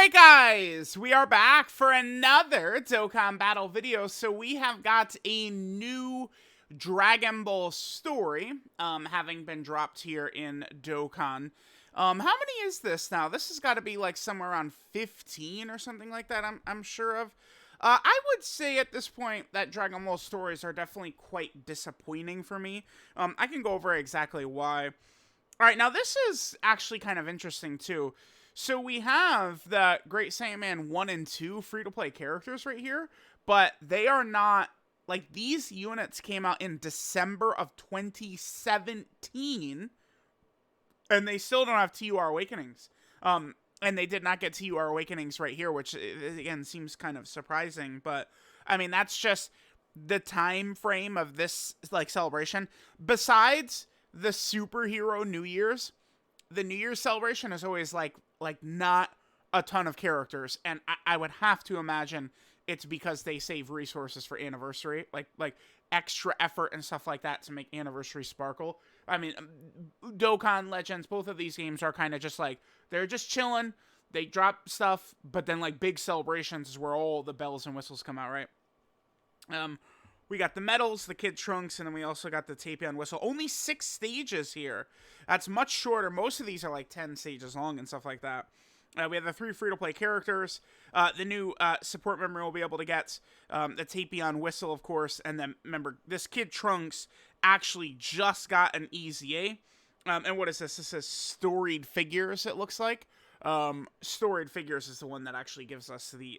Alright guys, we are back for another Dokkan Battle video. So we have got a new Dragon Ball story, having been dropped here in Dokkan. How many is this now? This has got to be like somewhere around 15 or something like that, I'm sure of. I would say at this point that Dragon Ball stories are definitely quite disappointing for me. I can go over exactly why. Alright, now this is actually kind of interesting too. So we have the Great Saiyaman 1 and 2 free-to-play characters right here, but they are not, like, these units came out in December of 2017, and they still don't have TUR Awakenings. And they did not get TUR Awakenings right here, which, again, seems kind of surprising, but, I mean, that's just the time frame of this, like, celebration. Besides the superhero New Year's, the New Year's celebration is always, like not a ton of characters, and I would have to imagine it's because they save resources for Anniversary, like extra effort and stuff like that to make Anniversary sparkle. I mean, Dokkan Legends, both of these games are kind of just like, they're just chilling, they drop stuff, but then like big celebrations is where all the bells and whistles come out, right? We got the medals, the Kid Trunks, and then we also got the Tapion Whistle. Only 6 stages here. That's much shorter. Most of these are like 10 stages long and stuff like that. We have the 3 free-to-play characters. The new support memory we'll be able to get. The Tapion Whistle, of course. And then, remember, this Kid Trunks actually just got an EZA. And what is this? This is Storied Figures, it looks like. Storied Figures is the one that actually gives us the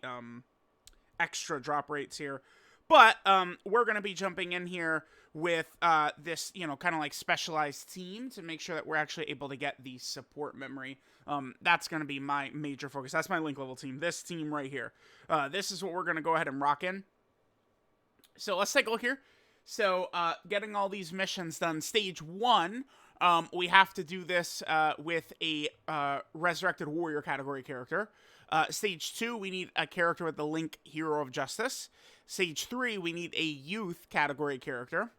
extra drop rates here. But we're going to be jumping in here with this, you know, kind of like specialized team to make sure that we're actually able to get the support memory. That's going to be my major focus. That's my link level team. This team right here. This is what we're going to go ahead and rock in. So let's take a look here. So getting all these missions done. Stage 1, we have to do this with a Resurrected Warrior category character. Stage 2, we need a character with the Link Hero of Justice. Stage 3, we need a youth category character.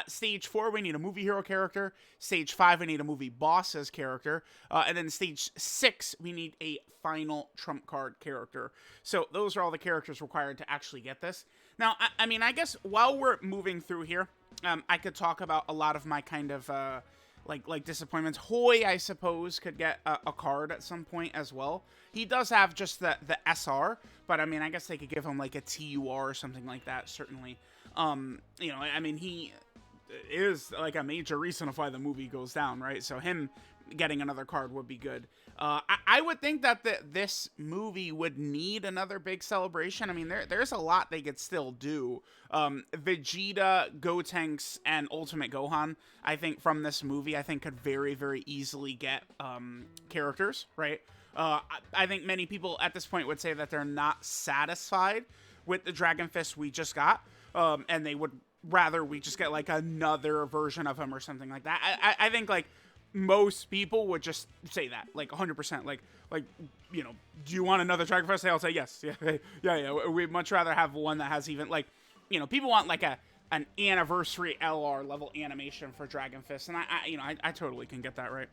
Stage 4, we need a movie hero character. Stage 5, we need a movie bosses character. And then stage 6, we need a final trump card character. So those are all the characters required to actually get this. Now, I mean, I guess while we're moving through here, I could talk about a lot of my kind of like disappointments. Hoy, I suppose, could get a card at some point as well. He does have just the SR, but I mean, I guess they could give him like a TUR or something like that, certainly. You know, I mean, he is like a major reason of why the movie goes down, right? So him getting another card would be good. I would think that this movie would need another big celebration. I mean, there's a lot they could still do. Vegeta, Gotenks, and Ultimate Gohan, I think from this movie, I think could very, very easily get characters, right? I think many people at this point would say that they're not satisfied with the Dragon Fist we just got, and they would rather we just get like another version of him or something like that. I think like most people would just say that, like 100%. Like you know, do you want another Dragon Fist? I'll say yes. Yeah. We'd much rather have one that has even like, you know, people want like an Anniversary LR level animation for Dragon Fist, and I totally can get that, right?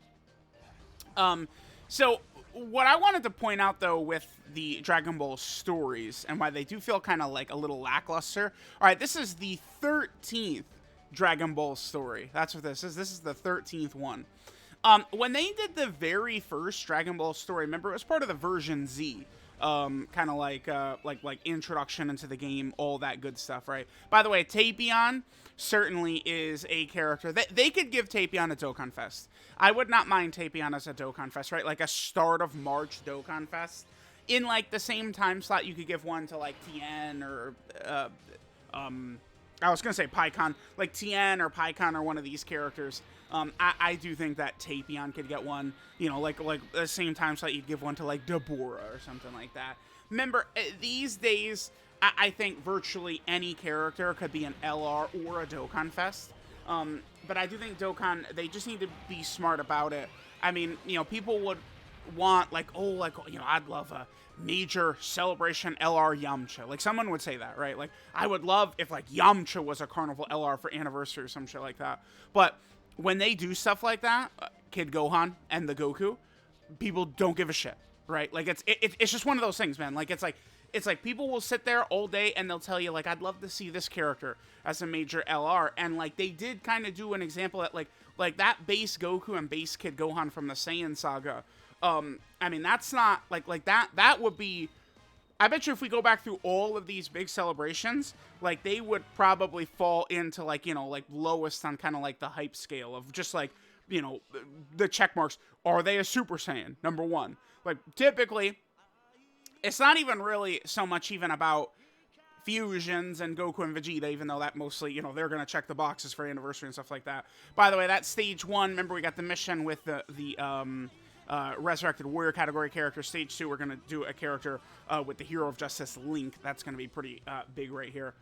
So what I wanted to point out, though, with the Dragon Ball stories and why they do feel kind of like a little lackluster. All right, this is the 13th Dragon Ball story. That's what this is. This is the 13th one. When they did the very first Dragon Ball story, remember, it was part of the version Z. Kind of like introduction into the game, all that good stuff, right? By the way, Tapion certainly is a character that they could give Tapion a Dokkan Fest. I would not mind Tapion as a Dokkan Fest, right? Like a start of March Dokkan Fest. In like the same time slot, you could give one to like Tien or I was gonna say PyCon, like Tien or PyCon or one of these characters. I do think that Tapion could get one, you know, like the same time slot you'd give one to like Deborah or something like that. Remember, these days, I think virtually any character could be an LR or a Dokkan Fest. But I do think Dokkan, they just need to be smart about it. I mean, you know, people would want like, oh, like, you know, I'd love a major celebration LR Yamcha. Like someone would say that, right? Like I would love if like Yamcha was a carnival LR for Anniversary or some shit like that. But when they do stuff like that, Kid Gohan and the Goku, people don't give a shit. right? Like it's just one of those things, man. Like it's like people will sit there all day and they'll tell you like, I'd love to see this character as a major LR, and like they did kind of do an example that like that base Goku and base Kid Gohan from the Saiyan saga. I mean, that's not like that would be, I bet you if we go back through all of these big celebrations, like they would probably fall into like, you know, like lowest on kind of like the hype scale of just like, you know, the check marks. Are they a Super Saiyan? Number one. Like typically, it's not even really so much even about fusions and Goku and Vegeta, even though that mostly, you know, they're going to check the boxes for anniversary and stuff like that. By the way, that's stage 1. Remember, we got the mission with the Resurrected Warrior category character. Stage 2, we're going to do a character with the Hero of Justice, Link. That's going to be pretty big right here.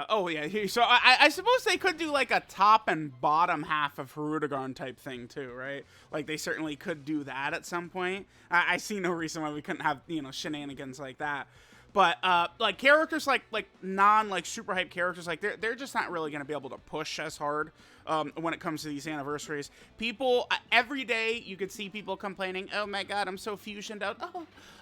Oh yeah, so I suppose they could do like a top and bottom half of Hirudegarn type thing too, right? Like they certainly could do that at some point. I see no reason why we couldn't have, you know, shenanigans like that. But like characters like non like super hype characters, like they're just not really gonna be able to push as hard when it comes to these anniversaries. People every day you could see people complaining, oh my god, I'm so fusioned out.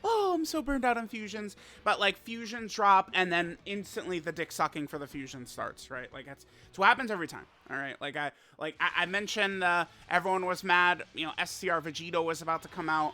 Oh, I'm so burned out on fusions. But like fusions drop and then instantly the dick sucking for the fusion starts, right? Like it's what happens every time. All right, like I mentioned, everyone was mad. You know, SCR Vegito was about to come out.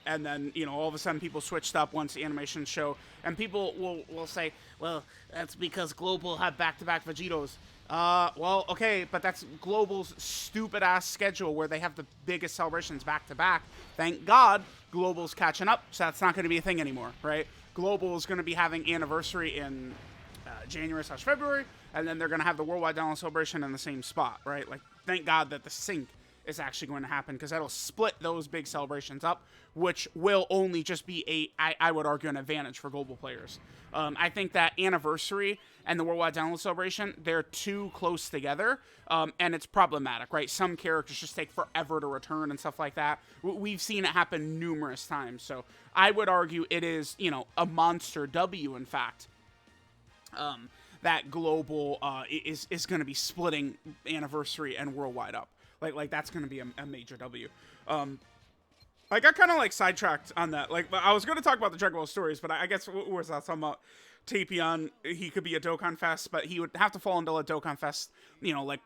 And then, you know, all of a sudden people switched up once the animation show, and people will say, well, that's because Global had back-to-back Vegetos. Well, okay, but that's Global's stupid-ass schedule where they have the biggest celebrations back-to-back. Thank God Global's catching up, so that's not going to be a thing anymore, right? Global is going to be having anniversary in January/February, and then they're going to have the Worldwide Download Celebration in the same spot, right? Like, thank God that the sync is actually going to happen, because that'll split those big celebrations up, which will only just be I would argue, an advantage for global players. I think that anniversary and the Worldwide Download Celebration, they're too close together, and it's problematic, right? Some characters just take forever to return and stuff like that. We've seen it happen numerous times, so I would argue it is, you know, a monster W, in fact, that global is going to be splitting anniversary and worldwide up. Like that's going to be a major W. I got kind of like sidetracked on that. Like I was going to talk about the Dragon Ball stories, but I guess what was that talking about? Tapion, he could be a Dokkan Fest, but he would have to fall into a Dokkan Fest, you know, like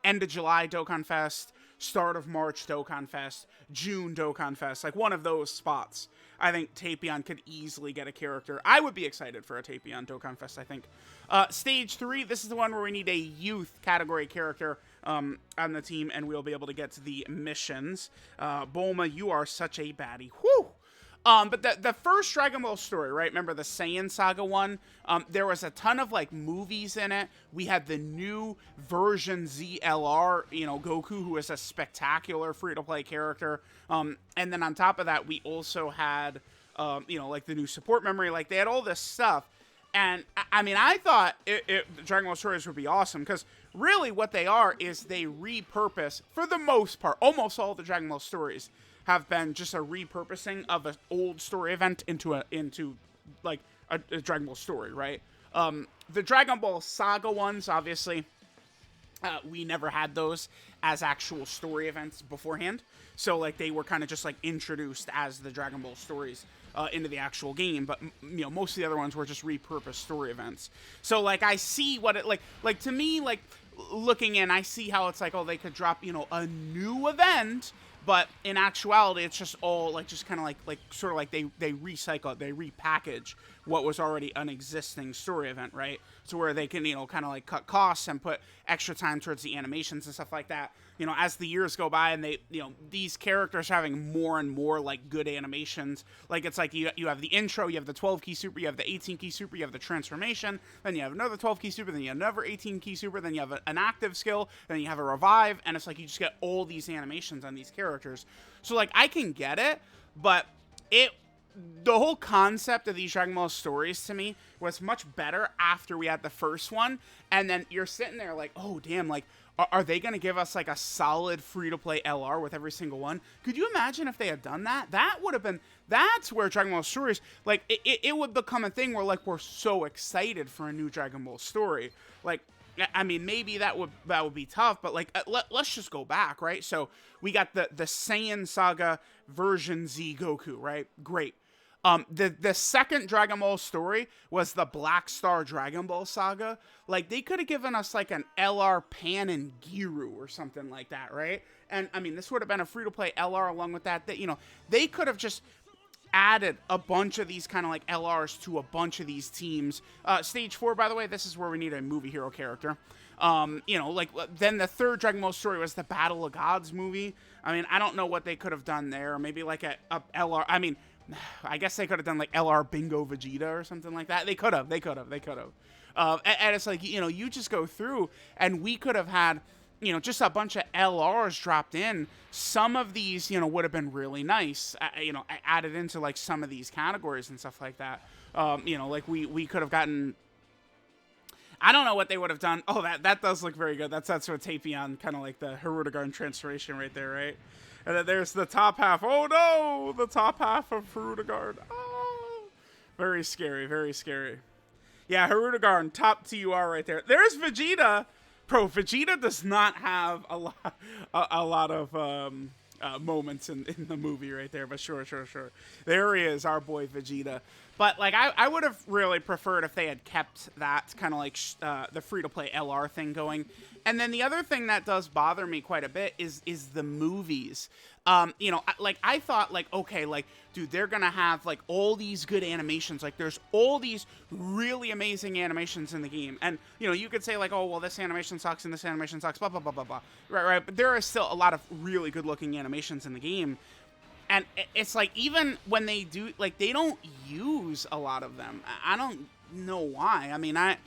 end of July Dokkan Fest, start of March Dokkan Fest, June Dokkan Fest, like one of those spots. I think Tapion could easily get a character. I would be excited for a Tapion Dokkan Fest, I think. Stage 3, this is the one where we need a youth category character on the team, and we'll be able to get to the missions. Bulma, you are such a baddie. Whew! But the first Dragon Ball story, right? Remember the Saiyan Saga one? There was a ton of like movies in it. We had the new version ZLR, you know, Goku, who is a spectacular free-to-play character. And then on top of that, we also had, you know, like the new support memory. Like they had all this stuff. And I mean, I thought the Dragon Ball stories would be awesome, because really what they are is they repurpose, for the most part, almost all the Dragon Ball stories have been just a repurposing of an old story event into like a Dragon Ball story, right? The Dragon Ball Saga ones, obviously, we never had those as actual story events beforehand. So like they were kind of just like introduced as the Dragon Ball stories into the actual game, but you know, most of the other ones were just repurposed story events. So like I see what it like to me, like looking in, I see how it's like, oh, they could drop, you know, a new event, but in actuality it's just all like just kind of like sort of like they recycle it, they repackage what was already an existing story event, right? So where they can, you know, kind of like cut costs and put extra time towards the animations and stuff like that. You know, as the years go by and they, you know, these characters are having more and more like good animations. Like it's like you have the intro, you have the 12 key super, you have the 18 key super, you have the transformation, then you have another 12 key super, then you have another 18 key super, then you have an active skill, then you have a revive, and it's like you just get all these animations on these characters. So like I can get it, but the whole concept of these Dragon Ball stories to me was much better after we had the first one, and then you're sitting there like, oh damn, like are they going to give us like a solid free-to-play LR with every single one? Could you imagine if they had done that? That would have been, that's where Dragon Ball stories, like it would become a thing where like we're so excited for a new Dragon Ball story. Like I mean, maybe that would be tough, but like let's just go back, right? So we got the Saiyan Saga version Z Goku, right? Great. The second Dragon Ball story was the Black Star Dragon Ball Saga. Like, they could have given us like an LR Pan and Giru or something like that, right? And I mean, this would have been a free-to-play LR along with that. That, you know, they could have just added a bunch of these kind of like LRs to a bunch of these teams. Stage 4, by the way, this is where we need a movie hero character. You know, like, then the third Dragon Ball story was the Battle of Gods movie. I mean, I don't know what they could have done there. Maybe like a LR. I mean, I guess they could have done like LR Bingo Vegeta or something like that. They could have. And it's like, you know, you just go through and we could have had, you know, just a bunch of LRs dropped in. Some of these, you know, would have been really nice, you know, added into like some of these categories and stuff like that. You know, like we could have gotten, I don't know what they would have done. Oh, that does look very good. That's what Tapion, kind of like the Hirudegarn transformation right there, right? And then there's the top half. Oh no, the top half of Hirudegarn. Oh, very scary, very scary. Yeah, Hirudegarn, top TUR right there. There's Vegeta. Bro, Vegeta does not have a lot of moments in the movie right there, but sure. There he is, our boy Vegeta. But like, I would have really preferred if they had kept that kind of like the free-to-play LR thing going. And then the other thing that does bother me quite a bit is the movies. You know, like, I thought, like, okay, like, dude, they're gonna have like all these good animations. Like, there's all these really amazing animations in the game, and you know, you could say like, oh, well, this animation sucks and this animation sucks, blah blah blah blah blah. Right. But there are still a lot of really good-looking animations in the game. And it's like, even when they do, like, they don't use a lot of them. I don't know why. I mean, I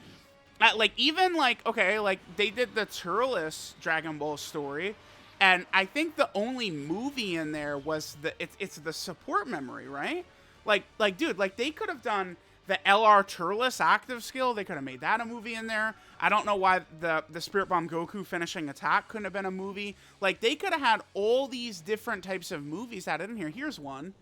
like, even like, okay, like, they did the Turles Dragon Ball story, and I think the only movie in there was it's the support memory, right? Like, dude, like, they could have done the LR Turles active skill. They could have made that a movie in there. I don't know why the Spirit Bomb Goku finishing attack couldn't have been a movie. Like, they could have had all these different types of movies added in here. Here's one.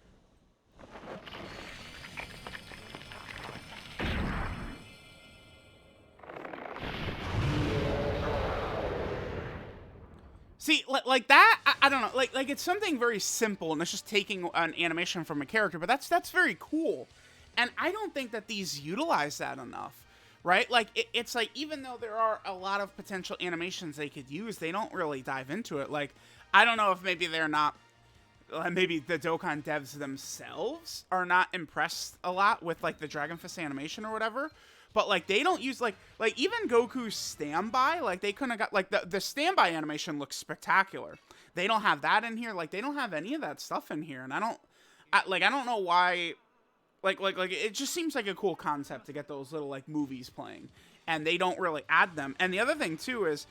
See, like that, I don't know, like it's something very simple, and it's just taking an animation from a character, but that's very cool. And I don't think that these utilize that enough, right? Like, it's like, even though there are a lot of potential animations they could use, they don't really dive into it. Like, I don't know if maybe they're not, maybe the Dokkan devs themselves are not impressed a lot with, like, the Dragon Fist animation or whatever. But, like, they don't use, like even Goku's standby, like, they couldn't have got, like, the standby animation looks spectacular. They don't have that in here. Like, they don't have any of that stuff in here. And I don't know why. Like, it just seems like a cool concept to get those little, like, movies playing. And they don't really add them. And the other thing, too, is,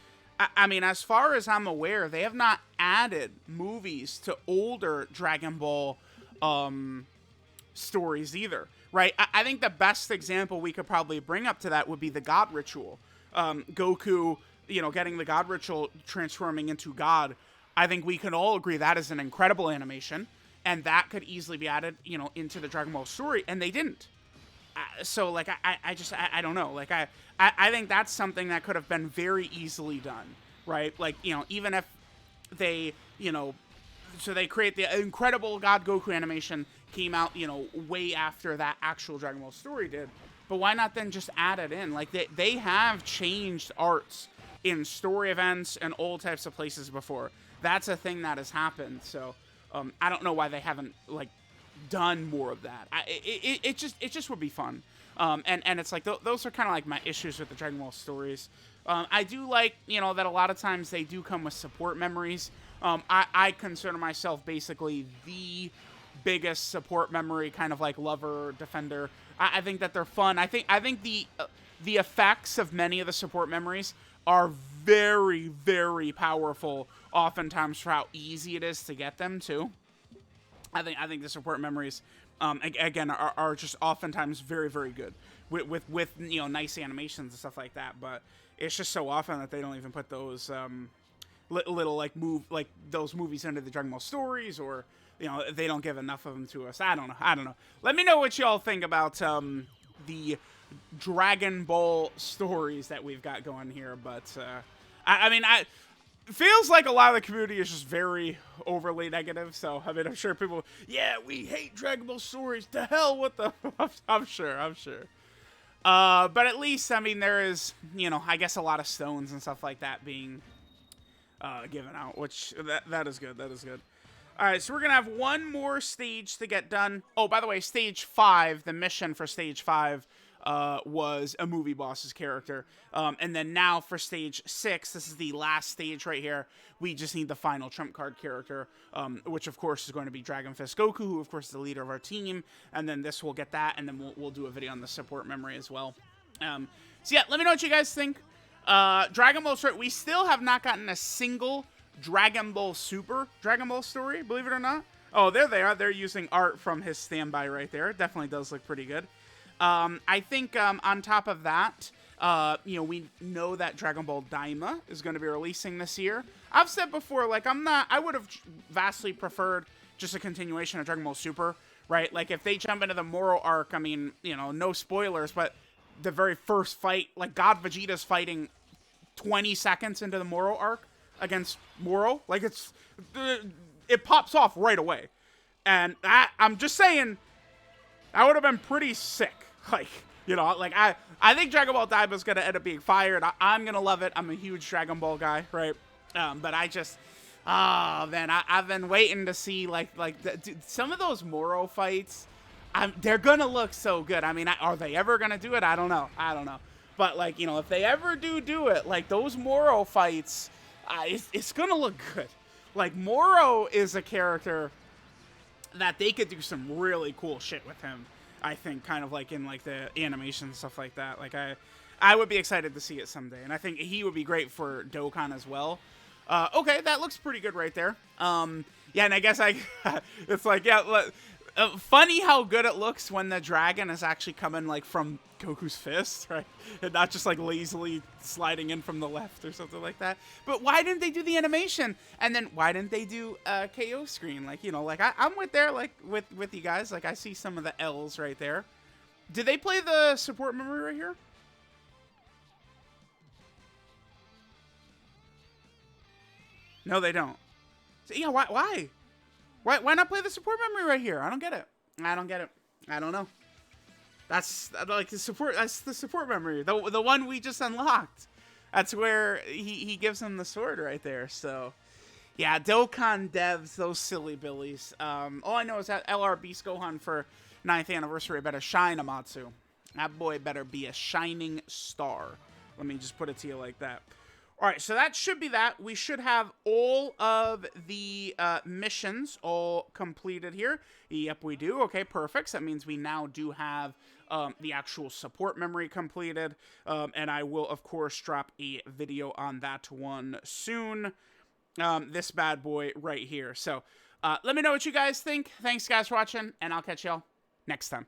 I mean, as far as I'm aware, they have not added movies to older Dragon Ball stories either, right? I think the best example we could probably bring up to that would be the God Ritual. Goku, you know, getting the God Ritual, transforming into God. I think we can all agree that is an incredible animation. And that could easily be added, you know, into the Dragon Ball story, and they didn't. So, like, I don't know. Like, I think that's something that could have been very easily done, right? Like, you know, even if they, you know, so they create the incredible God Goku animation, came out, you know, way after that actual Dragon Ball story did. But why not then just add it in? Like, they have changed arts in story events and all types of places before. That's a thing that has happened, so I don't know why they haven't, like, done more of that. It just would be fun. And it's like, those are kind of like my issues with the Dragon Ball stories. I do like, you know, that a lot of times they do come with support memories. I consider myself basically the biggest support memory kind of like lover, defender. I think that they're fun. I think the effects of many of the support memories are very, very powerful, oftentimes, for how easy it is to get them too. I think the support memories, again, are just oftentimes very, very good with you know, nice animations and stuff like that. But it's just so often that they don't even put those little like those movies into the Dragon Ball stories, or you know, they don't give enough of them to us. I don't know. Let me know what y'all think about the Dragon Ball stories that we've got going here. But I mean, feels like a lot of the community is just very overly negative. So I mean, I'm sure people, yeah, we hate Dragon Ball stories. To hell with the. I'm sure. But at least, I mean, there is, you know, I guess a lot of stones and stuff like that being given out, which that is good. That is good. All right, so we're gonna have one more stage to get done. Oh, by the way, stage 5, the mission for stage 5 was a movie boss's character. And then now for stage 6, this is the last stage right here. We just need the final trump card character, which of course is going to be Dragon Fist Goku, who of course is the leader of our team. And then this will get that, and then we'll do a video on the support memory as well. So yeah, let me know what you guys think. Dragon Ball story. We still have not gotten a single Dragon Ball Super Dragon Ball story, believe it or not. Oh, there they are. They're using art from his standby right there. It definitely does look pretty good. I think on top of that, you know, we know that Dragon Ball Daima is going to be releasing this year. I've said before, like, I would have vastly preferred just a continuation of Dragon Ball Super, right? Like, if they jump into the Moro arc, I mean, you know, no spoilers, but the very first fight, like, God Vegeta's fighting 20 seconds into the Moro arc against Moro. Like, it pops off right away. And I'm just saying, that would have been pretty sick. Like, you know, like, I think Dragon Ball Daima is going to end up being fired. I'm going to love it. I'm a huge Dragon Ball guy, right? But I just, oh, man, I've been waiting to see, dude, some of those Moro fights, they're going to look so good. I mean, are they ever going to do it? I don't know. But, like, you know, if they ever do it, like, those Moro fights, it's going to look good. Like, Moro is a character that they could do some really cool shit with him, I think, kind of like in like the animation and stuff like that. Like, I would be excited to see it someday, and I think he would be great for Dokkan as well. Okay, that looks pretty good right there. Yeah, and I guess it's like, yeah, funny how good it looks when the dragon is actually coming like from Goku's fist, right? And not just like lazily sliding in from the left or something like that. But why didn't they do the animation? And then why didn't they do a KO screen? Like, you know, like I'm with there, like with you guys. Like, I see some of the L's right there. Did they play the support memory right here? No, they don't. So, yeah, why? Why not play the support memory right here? I don't get it. I don't know. That's like the support. That's the support memory. The one we just unlocked. That's where he gives him the sword right there. So, yeah, Dokkan devs, those silly billies. All I know is that LR Beast Gohan for 9th anniversary better shine, Amatsu. That boy better be a shining star. Let me just put it to you like that. All right, so that should be that. We should have all of the missions all completed here. Yep, we do. Okay, perfect. So that means we now do have the actual support memory completed. And I will, of course, drop a video on that one soon. This bad boy right here. So let me know what you guys think. Thanks, guys, for watching, and I'll catch y'all next time.